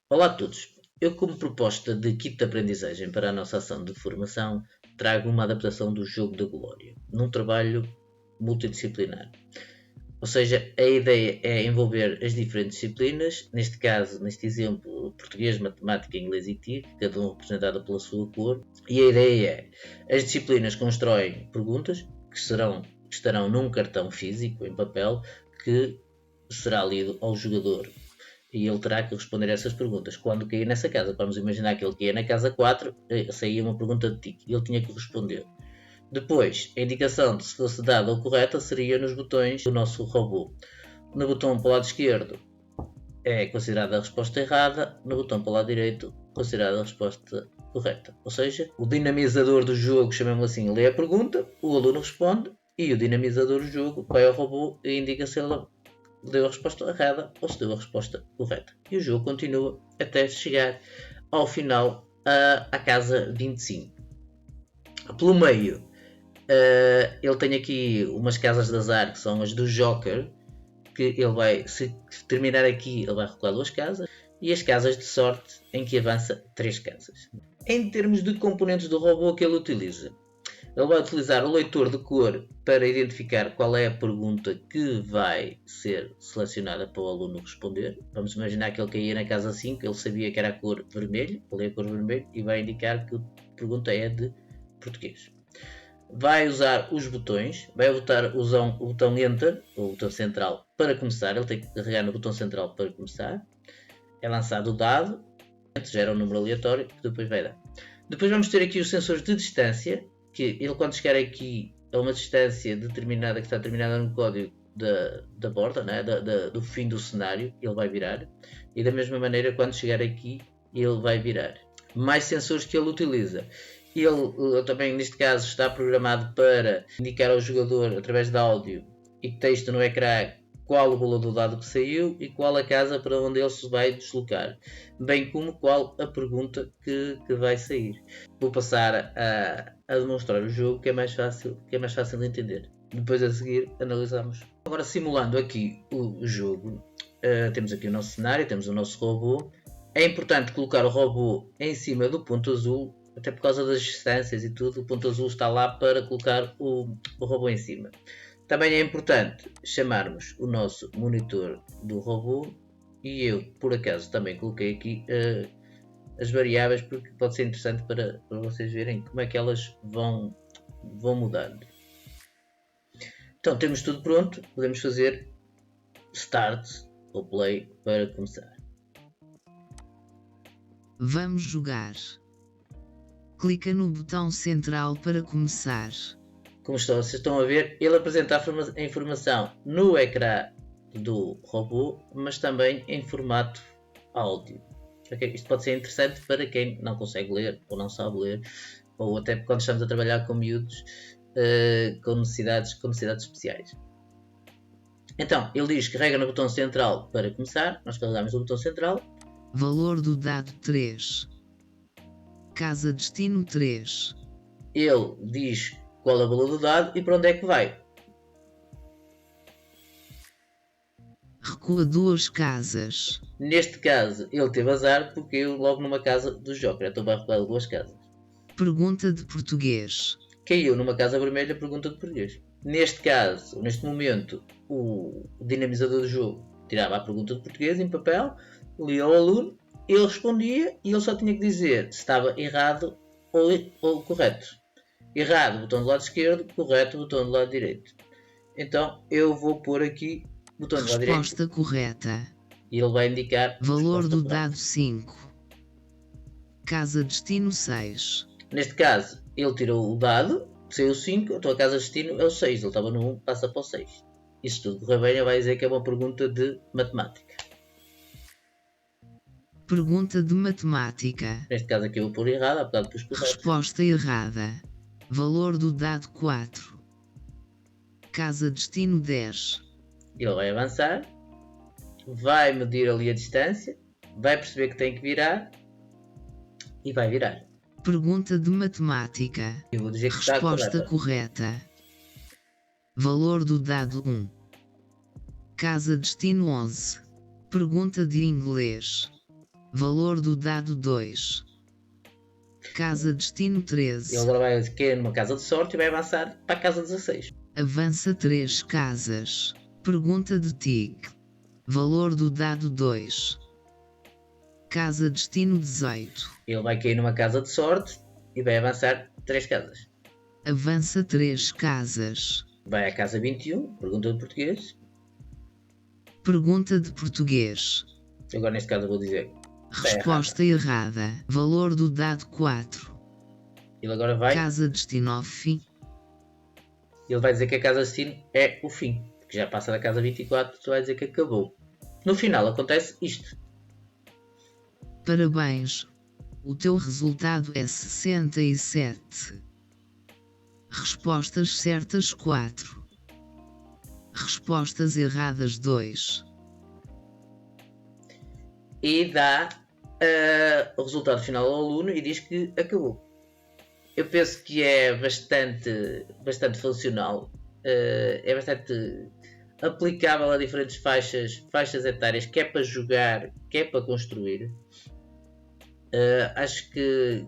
Olá a todos. Eu, como proposta de kit de aprendizagem para a nossa ação de formação, trago uma adaptação do Jogo da Glória, num trabalho multidisciplinar. Ou seja, a ideia é envolver as diferentes disciplinas, neste caso, neste exemplo, português, matemática, inglês e TIC, cada um representado pela sua cor. E a ideia é, as disciplinas constroem perguntas que estarão num cartão físico, em papel, que será lido ao jogador e ele terá que responder a essas perguntas. Quando cair nessa casa, vamos imaginar que ele caía na casa 4, saía uma pergunta de tique e ele tinha que responder. Depois, a indicação de se fosse dada ou correta seria nos botões do nosso robô. No botão para o lado esquerdo é considerada a resposta errada, no botão para o lado direito considerada a resposta correta. Ou seja, o dinamizador do jogo, chamemos assim, lê a pergunta, o aluno responde e o dinamizador do jogo vai ao robô e indica se ele deu a resposta errada ou se deu a resposta correta. E o jogo continua até chegar ao final à casa 25. Pelo meio, ele tem aqui umas casas de azar que são as do Joker, que ele vai, se terminar aqui, ele vai recuar 2 casas, e as casas de sorte em que avança 3 casas. Em termos de componentes do robô que ele utiliza, ele vai utilizar o leitor de cor para identificar qual é a pergunta que vai ser selecionada para o aluno responder. Vamos imaginar que ele caía na casa 5, ele sabia que era a cor vermelho, ele lê a cor vermelho e vai indicar que a pergunta é de português. Vai usar os botões, vai usar o botão Enter, o botão central, para começar. Ele tem que carregar no botão central para começar. É lançado o dado, gera um número aleatório que depois vai dar. Depois vamos ter aqui os sensores de distância, que ele quando chegar aqui a uma distância determinada, que está determinada no código da borda, né? do fim do cenário, ele vai virar. E da mesma maneira, quando chegar aqui, ele vai virar. Mais sensores que ele utiliza. Ele também, neste caso, está programado para indicar ao jogador, através de áudio e texto no ecrã, qual o valor do dado que saiu e qual a casa para onde ele se vai deslocar, bem como qual a pergunta que vai sair. Vou passar a demonstrar o jogo, que é mais fácil de entender. Depois a seguir analisamos. Agora, simulando aqui o jogo, temos aqui o nosso cenário, temos o nosso robô. É importante colocar o robô em cima do ponto azul, até por causa das distâncias e tudo. O ponto azul está lá para colocar o robô em cima. Também é importante chamarmos o nosso monitor do robô, e eu, por acaso, também coloquei aqui as variáveis, porque pode ser interessante para vocês verem como é que elas vão mudando. Então, temos tudo pronto, podemos fazer Start ou Play para começar. Vamos jogar. Clica no botão central para começar. Como vocês estão a ver, ele apresenta a informação no ecrã do robô, mas também em formato áudio. Okay? Isto pode ser interessante para quem não consegue ler ou não sabe ler, ou até quando estamos a trabalhar com miúdos com necessidades especiais. Então, ele diz que carrega no botão central para começar. Nós carregamos no botão central. Valor do dado 3. Casa destino 3. Ele diz qual é o valor do dado e para onde é que vai. Recua 2 casas. Neste caso, ele teve azar porque caiu logo numa casa do Joker, então vai recuar 2 casas. Pergunta de português. Caiu numa casa vermelha, pergunta de português. Neste caso, neste momento, o dinamizador do jogo tirava a pergunta de português em papel, lia ao aluno, ele respondia e ele só tinha que dizer se estava errado ou correto. Errado, botão do lado esquerdo, correto, botão do lado direito. Então, eu vou pôr aqui botão do lado direito. Resposta correta. E ele vai indicar valor do correta. Dado 5. Casa destino 6. Neste caso, ele tirou o dado, saiu 5, então a casa destino é o 6. Ele estava no 1, passa para o 6. Isso tudo correr bem, ele vai dizer que é uma pergunta de matemática. Pergunta de matemática. Neste caso aqui eu vou pôr errado, apesar de pôr correto. Resposta errada. Valor do dado 4. Casa destino 10. Ele vai avançar, vai medir ali a distância, vai perceber que tem que virar e vai virar. Pergunta de matemática. Eu vou dizer que resposta está correta. Valor do dado 1. Casa destino 11. Pergunta de inglês. Valor do dado 2. Casa destino 13. Ele agora vai cair numa casa de sorte e vai avançar para a casa 16. Avança 3 casas. Pergunta de TIC. Valor do dado 2. Casa destino 18. Ele vai cair numa casa de sorte e vai avançar 3 casas. Avança 3 casas. Vai à casa 21, pergunta de português. Pergunta de português. Agora neste caso eu vou dizer. Resposta errada. Valor do dado 4. Ele agora vai. Casa destino ao fim. Ele vai dizer que a casa de destino é o fim. Porque já passa da casa 24, tu vai dizer que acabou. No final acontece isto. Parabéns. O teu resultado é 67. Respostas certas 4. Respostas erradas 2. E dá o resultado final ao aluno e diz que acabou. Eu penso que é bastante funcional. É bastante aplicável a diferentes faixas etárias, que é para jogar, que é para construir. Acho que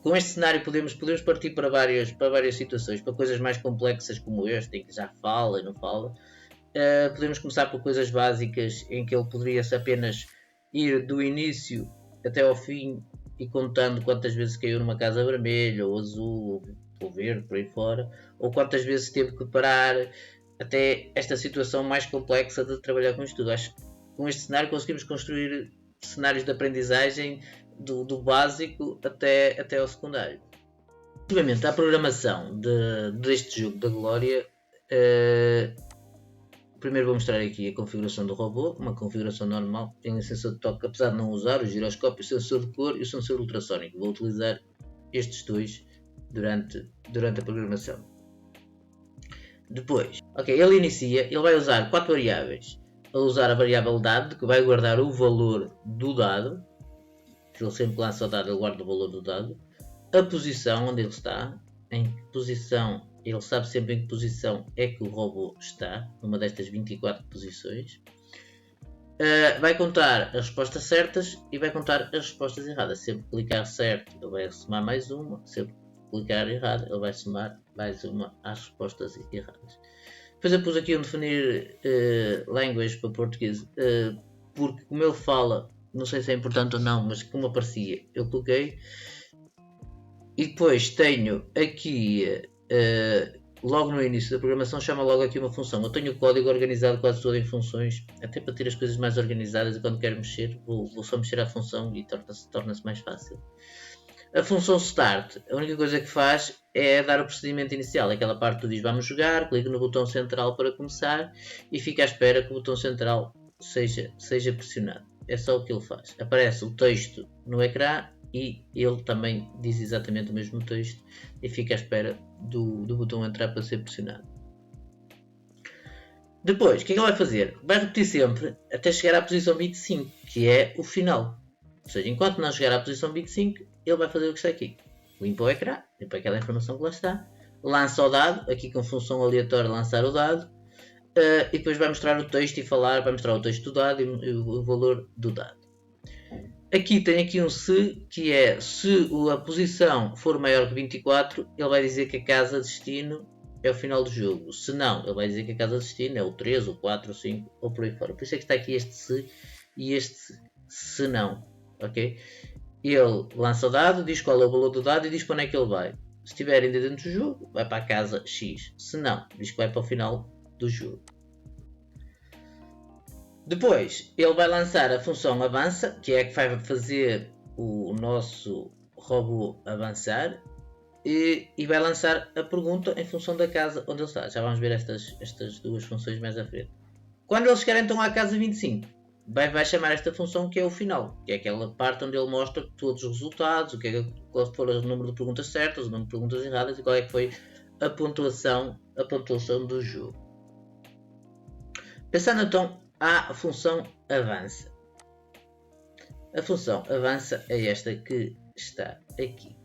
com este cenário podemos partir para várias situações, para coisas mais complexas como este, em que já fala e não fala. Podemos começar por coisas básicas, em que ele poderia-se apenas ir do início até ao fim e contando quantas vezes caiu numa casa vermelha, ou azul, ou verde, por aí fora, ou quantas vezes teve que parar, até esta situação mais complexa de trabalhar com isto tudo. Acho que com este cenário conseguimos construir cenários de aprendizagem do básico até ao secundário. Relativamente à programação deste jogo da Glória, primeiro vou mostrar aqui a configuração do robô, uma configuração normal, tem um sensor de toque, apesar de não usar o giroscópio, o sensor de cor e o sensor ultrassónico. Vou utilizar estes dois durante a programação. Depois, ele inicia, ele vai usar 4 variáveis. Ele usar a variável dado, que vai guardar o valor do dado. Se ele sempre lança o dado, ele guarda o valor do dado. A posição onde ele está, em que posição, ele sabe sempre em que posição é que o robô está, numa destas 24 posições. Vai contar as respostas certas e vai contar as respostas erradas. Sempre que clicar certo, ele vai somar mais uma. Sempre que clicar errado, ele vai somar mais uma às respostas erradas. Depois eu pus aqui um definir language para português, porque como ele fala, não sei se é importante ou não, mas como aparecia, eu coloquei. E depois tenho aqui, logo no início da programação, chama logo aqui uma função. Eu tenho o código organizado quase todo em funções, até para ter as coisas mais organizadas, e quando quero mexer, vou só mexer à função e torna-se mais fácil. A função start, a única coisa que faz é dar o procedimento inicial, aquela parte que tu diz vamos jogar, clica no botão central para começar e fica à espera que o botão central seja pressionado. É só o que ele faz. Aparece o texto no ecrã e ele também diz exatamente o mesmo texto e fica à espera do botão entrar para ser pressionado. Depois, o que é que ele vai fazer? Vai repetir sempre até chegar à posição 25, que é o final. Ou seja, enquanto não chegar à posição 25, ele vai fazer o que está aqui. Limpa o ecrã, limpa aquela informação que lá está, lança o dado, aqui com função aleatória lançar o dado, e depois vai mostrar o texto e falar, vai mostrar o texto do dado e o valor do dado. Aqui tem aqui um se, que é se a posição for maior que 24, ele vai dizer que a casa destino é o final do jogo. Se não, ele vai dizer que a casa destino é o 3, o 4, o 5 ou por aí fora. Por isso é que está aqui este se e este se não. Ok? Ele lança o dado, diz qual é o valor do dado e diz para onde é que ele vai. Se estiver ainda dentro do jogo, vai para a casa X. Se não, diz que vai para o final do jogo. Depois, ele vai lançar a função avança, que é a que vai fazer o nosso robô avançar, e vai lançar a pergunta em função da casa onde ele está. Já vamos ver estas duas funções mais à frente. Quando ele chegar então à casa 25, vai chamar esta função que é o final, que é aquela parte onde ele mostra todos os resultados, qual foi o número de perguntas certas, o número de perguntas erradas e qual é que foi a pontuação do jogo. Pensando então à função avança. A função avança é esta que está aqui.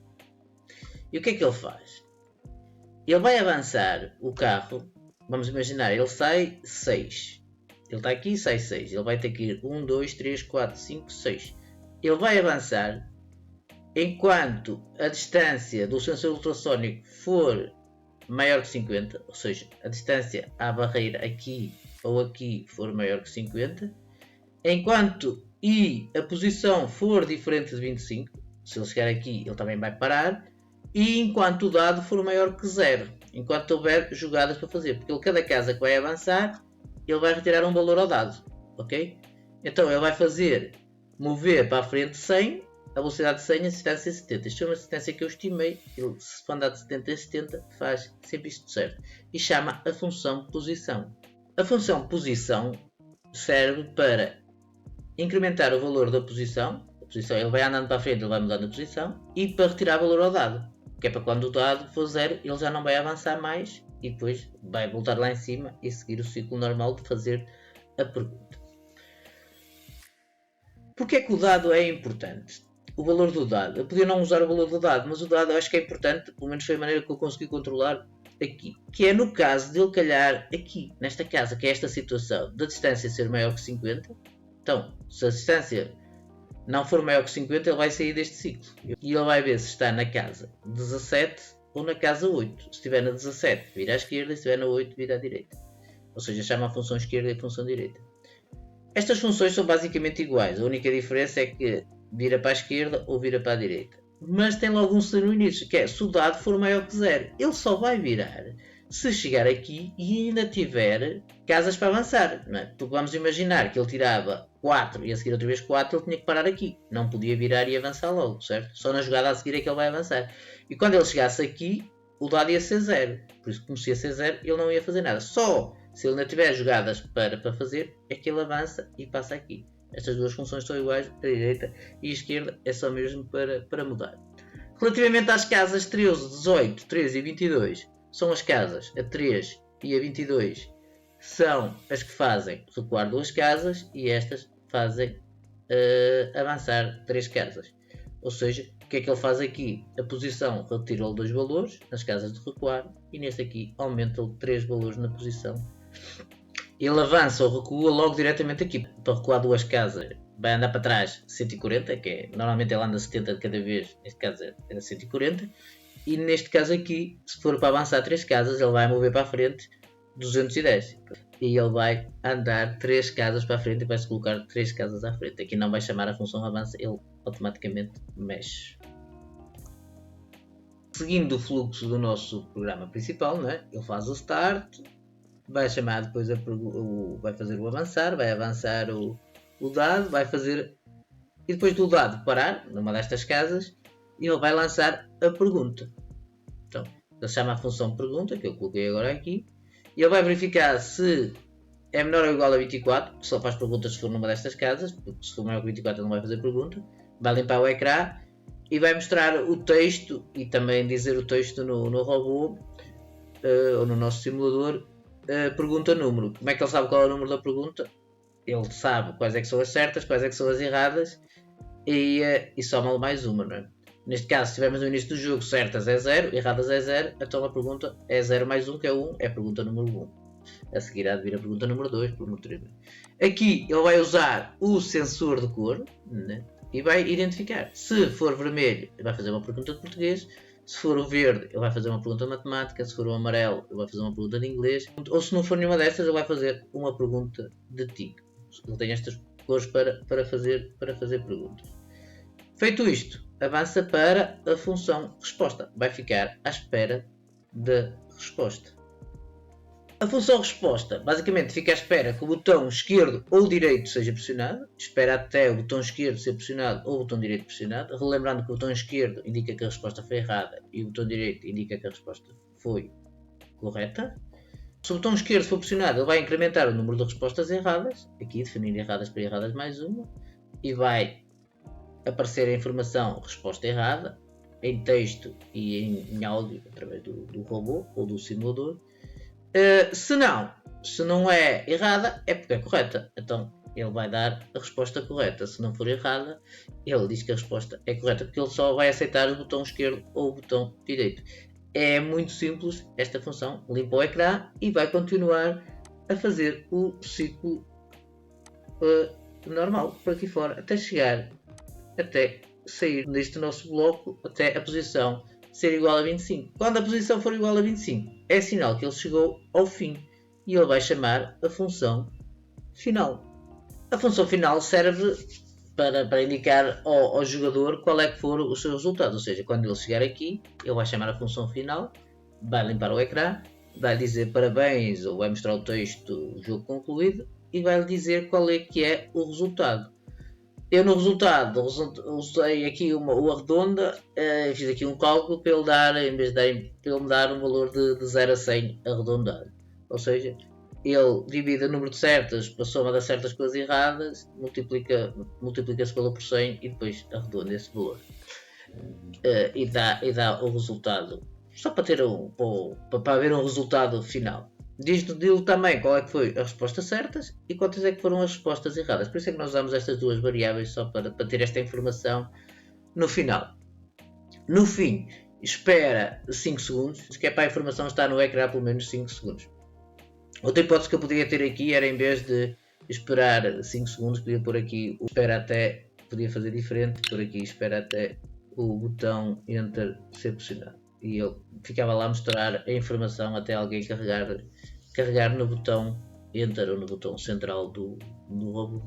E o que é que ele faz? Ele vai avançar o carro, vamos imaginar, ele sai 6. Ele está aqui e sai 6. Ele vai ter que ir 1, 2, 3, 4, 5, 6. ele vai avançar enquanto a distância do sensor ultrassónico for maior que 50, ou seja, a distância à barreira aqui ou aqui for maior que 50, enquanto a posição for diferente de 25, se ele chegar aqui ele também vai parar, e enquanto o dado for maior que 0, enquanto houver jogadas para fazer, porque cada casa que vai avançar, ele vai retirar um valor ao dado, ok? Então ele vai fazer mover para a frente 100, a velocidade de 100 a distância 70. Isto é uma distância que eu estimei, ele se for andar de 70 a 70 faz sempre isto certo, e chama a função posição. A função posição serve para incrementar o valor da posição, ele vai andando para a frente, ele vai mudando a posição, e para retirar valor ao dado, que é para quando o dado for 0, ele já não vai avançar mais, e depois vai voltar lá em cima e seguir o ciclo normal de fazer a pergunta. Porquê é que o dado é importante? O valor do dado. Eu podia não usar o valor do dado, mas o dado eu acho que é importante, pelo menos foi a maneira que eu consegui controlar aqui. Que é no caso de ele calhar aqui, nesta casa, que é esta situação, da distância ser maior que 50. Então, se a distância não for maior que 50, ele vai sair deste ciclo. E ele vai ver se está na casa 17 ou na casa 8. Se estiver na 17, vira à esquerda, e se estiver na 8, vira à direita. Ou seja, chama a função esquerda e a função direita. Estas funções são basicamente iguais. A única diferença é que vira para a esquerda ou vira para a direita. Mas tem logo um sinal no início, que é se o dado for maior que 0. Ele só vai virar se chegar aqui e ainda tiver casas para avançar. Não é? Porque vamos imaginar que ele tirava 4 e a seguir outra vez 4, ele tinha que parar aqui. Não podia virar e avançar logo, certo? Só na jogada a seguir é que ele vai avançar. E quando ele chegasse aqui, o dado ia ser 0. Por isso, como se ia ser 0, ele não ia fazer nada. Só se ele ainda tiver jogadas para fazer, é que ele avança e passa aqui. Estas duas funções são iguais, a direita e a esquerda é só mesmo para mudar. Relativamente às casas 13, 18, 13 e 22, são as casas a 3 e a 22 são as que fazem recuar 2 casas e estas fazem avançar 3 casas. Ou seja, o que é que ele faz aqui? A posição retira-lhe 2 valores nas casas de recuar e neste aqui aumenta-lhe 3 valores na posição. Ele avança ou recua logo diretamente aqui. Para recuar 2 casas vai andar para trás 140, que é, normalmente ele anda 70 de cada vez, neste caso é 140. E neste caso aqui, se for para avançar 3 casas, ele vai mover para a frente 210. E ele vai andar 3 casas para a frente e vai-se colocar 3 casas à frente. Aqui não vai chamar a função avança, ele automaticamente mexe. Seguindo o fluxo do nosso programa principal, né? Ele faz o start, vai chamar depois vai fazer o avançar, vai avançar o dado, vai fazer, e depois do dado parar numa destas casas, ele vai lançar a pergunta. Então, ele chama a função pergunta, que eu coloquei agora aqui, e ele vai verificar se é menor ou igual a 24, que só faz perguntas se for numa destas casas, porque se for maior que 24 ele não vai fazer pergunta, vai limpar o ecrã e vai mostrar o texto e também dizer o texto no robô ou no nosso simulador, pergunta número. Como é que ele sabe qual é o número da pergunta? Ele sabe quais é que são as certas, quais é que são as erradas e soma-lhe mais uma, não é? Neste caso, se estivermos no início do jogo, certas é 0, erradas é 0, então a pergunta é 0 mais 1, que é 1, é a pergunta número 1. A seguir há de vir a pergunta número 2, número 3. Aqui ele vai usar o sensor de cor, né? E vai identificar. Se for vermelho, ele vai fazer uma pergunta de português. Se for o verde, ele vai fazer uma pergunta de matemática. Se for o amarelo, ele vai fazer uma pergunta de inglês. Ou se não for nenhuma destas, ele vai fazer uma pergunta de TIC. Ele tem estas cores para fazer perguntas. Feito isto, avança para a função resposta. Vai ficar à espera da resposta. A função resposta basicamente fica à espera que o botão esquerdo ou direito seja pressionado. Espera até o botão esquerdo ser pressionado ou o botão direito pressionado. Relembrando que o botão esquerdo indica que a resposta foi errada e o botão direito indica que a resposta foi correta. Se o botão esquerdo for pressionado, ele vai incrementar o número de respostas erradas. Aqui definir erradas para erradas mais uma. E vai aparecer a informação resposta errada em texto e em áudio através do robô ou do simulador. Se não é errada, é porque é correta. Então ele vai dar a resposta correta. Se não for errada, ele diz que a resposta é correta, porque ele só vai aceitar o botão esquerdo ou o botão direito. É muito simples esta função. Limpa o ecrã e vai continuar a fazer o ciclo normal por aqui fora, até chegar até sair deste nosso bloco até a posição ser igual a 25. Quando a posição for igual a 25, é sinal que ele chegou ao fim e ele vai chamar a função final. A função final serve para indicar ao jogador qual é que for o seu resultado, ou seja, quando ele chegar aqui, ele vai chamar a função final, vai limpar o ecrã, vai dizer parabéns ou vai mostrar o texto do jogo concluído e vai lhe dizer qual é que é o resultado. Eu no resultado usei aqui uma redonda, fiz aqui um cálculo para ele dar, em vez de para ele me dar um valor de 0 a 100 arredondado. Ou seja, ele divide o número de certas para a soma das certas coisas erradas, multiplica esse valor por 100 e depois arredonda esse valor. E dá o resultado. Só para ter para ver um resultado final. Diz-lhe também qual é que foi as respostas certas e quantas é que foram as respostas erradas. Por isso é que nós usamos estas duas variáveis só para ter esta informação no final. No fim, espera 5 segundos, que é para a informação estar no ecrã pelo menos 5 segundos. Outra hipótese que eu podia ter aqui era, em vez de esperar 5 segundos, podia pôr aqui o espera até, podia fazer diferente, por aqui espera até o botão Enter ser pressionado. E ele ficava lá a mostrar a informação até alguém carregar no botão Enter ou no botão central do robô.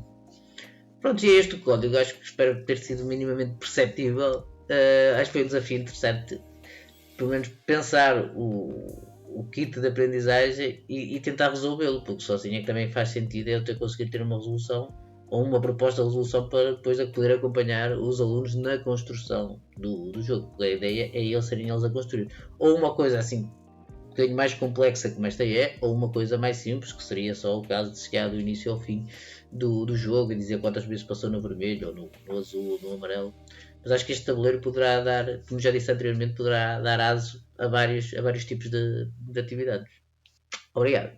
Pronto, e é este o código. Acho que espero ter sido minimamente perceptível. Acho que foi um desafio interessante, pelo menos pensar o kit de aprendizagem e tentar resolvê-lo, porque sozinho é que também faz sentido eu ter conseguido ter uma resolução ou uma proposta de resolução para depois poder acompanhar os alunos na construção do jogo. A ideia é eles serem eles a construir. Ou uma coisa assim um bocadinho mais complexa como esta é, ou uma coisa mais simples, que seria só o caso de chegar do início ao fim do jogo e dizer quantas vezes passou no vermelho, ou no azul, ou no amarelo. Mas acho que este tabuleiro poderá dar, como já disse anteriormente, poderá dar aso a vários tipos de atividades. Obrigado.